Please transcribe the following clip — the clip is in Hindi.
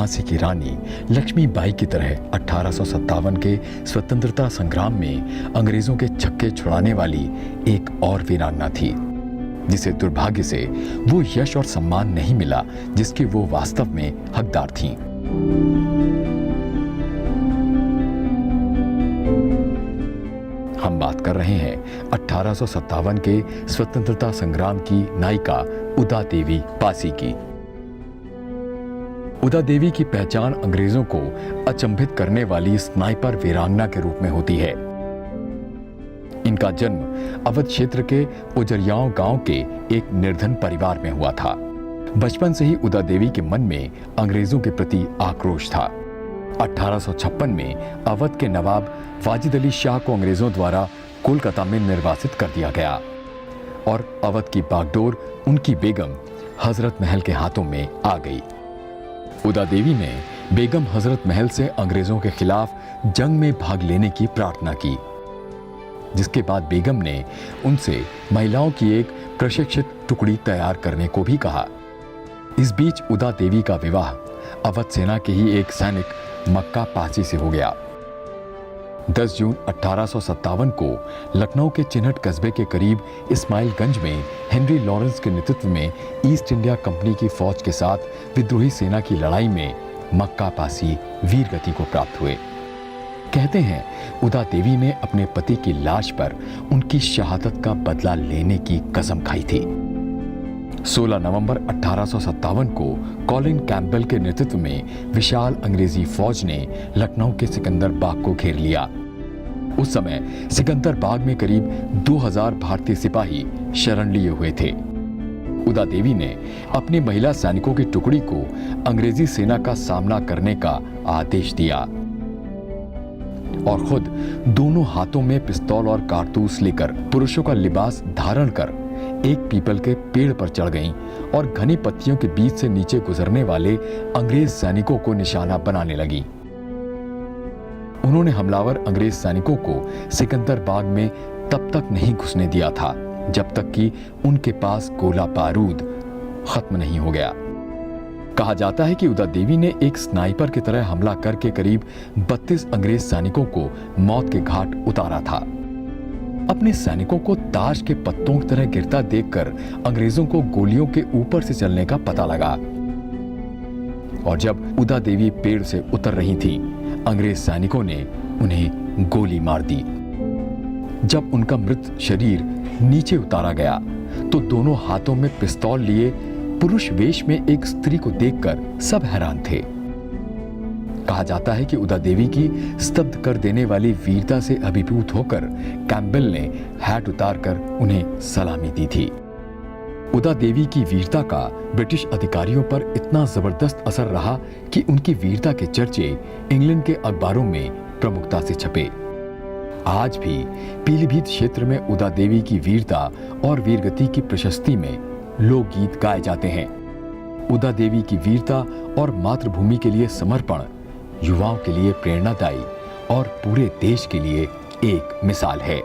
झांसी की रानी लक्ष्मीबाई की तरह 1857 के स्वतंत्रता संग्राम में अंग्रेजों के छक्के छुड़ाने वाली एक और वीरांगना थी, जिसे दुर्भाग्य से वो यश और सम्मान नहीं मिला जिसके वो वास्तव में हकदार थीं। हम बात कर रहे हैं 1857 के स्वतंत्रता संग्राम की नायिका उदा देवी पासी की। उदा देवी की पहचान अंग्रेजों को अचंभित करने वाली स्नाइपर वीरांगना के रूप में होती है। इनका जन्म अवध क्षेत्र के उजरियाओं गांव के एक निर्धन परिवार में हुआ था। बचपन से ही उदा देवी के मन में अंग्रेजों के प्रति आक्रोश था। 1856 में अवध के नवाब वाजिद अली शाह को अंग्रेजों द्वारा कोलकाता में निर्वासित कर दिया गया और अवध की बागडोर उनकी बेगम हजरत महल के हाथों में आ गई। उदा देवी ने बेगम हजरत महल से अंग्रेजों के खिलाफ जंग में भाग लेने की प्रार्थना की, जिसके बाद बेगम ने उनसे महिलाओं की एक प्रशिक्षित टुकड़ी तैयार करने को भी कहा। इस बीच उदा देवी का विवाह अवध सेना के ही एक सैनिक मक्का पासी से हो गया। 10 जून 1857 को लखनऊ के चिन्हट कस्बे के करीब इस्माइलगंज में हेनरी लॉरेंस के नेतृत्व में ईस्ट इंडिया कंपनी की फौज के साथ विद्रोही सेना की लड़ाई में मक्का पासी वीरगति को प्राप्त हुए। कहते हैं उदा देवी ने अपने पति की लाश पर उनकी शहादत का बदला लेने की कसम खाई थी। 16 नवंबर 1857 को कॉलिन कैंपबेल के नेतृत्व में विशाल अंग्रेजी फौज ने लखनऊ के सिकंदर बाग को घेर लिया। उस समय सिकंदर बाग में करीब 2000 भारतीय सिपाही शरण लिए हुए थे। उदा देवी ने अपनी महिला सैनिकों की टुकड़ी को अंग्रेजी सेना का सामना करने का आदेश दिया और खुद दोनों हाथों में पिस्तौल और कारतूस लेकर पुरुषों का लिबास धारण कर एक पीपल के पेड़ पर चढ़ गईं और घनी पत्तियों के बीच से नीचे गुजरने वाले अंग्रेज सैनिकों को निशाना बनाने लगी। उन्होंने हमलावर अंग्रेज सैनिकों को सिकंदर बाग में तब तक नहीं घुसने दिया था जब तक कि उनके पास गोला बारूद खत्म नहीं हो गया। कहा जाता है कि उदा देवी ने एक स्नाइपर की तरह हमला करके करीब 32 अंग्रेज सैनिकों को मौत के घाट उतारा था। अपने सैनिकों को ताश के पत्तों की तरह गिरता देखकर अंग्रेजों को गोलियों के ऊपर से चलने का पता लगा और जब उदा देवी पेड़ से उतर रही थी, अंग्रेज सैनिकों ने उन्हें गोली मार दी। जब उनका मृत शरीर नीचे उतारा गया तो दोनों हाथों में पिस्तौल लिए पुरुष वेश में एक स्त्री को देखकर सब हैरान थे। कहा जाता है कि उदा देवी की स्तब्ध कर देने वाली वीरता से अभिभूत होकर कैंपबेल ने हैट उतारकर उन्हें सलामी दी थी। उदा देवी की वीरता का ब्रिटिश अधिकारियों पर इतना जबरदस्त असर रहा कि उनकी वीरता के चर्चे इंग्लैंड के अखबारों में प्रमुखता से छपे। आज भी पीलीभीत क्षेत्र में उदा देवी की वीरता और वीरगति की प्रशस्ति में लोकगीत गाए जाते हैं। उदा देवी की वीरता और मातृभूमि के लिए समर्पण युवाओं के लिए प्रेरणादायी और पूरे देश के लिए एक मिसाल है।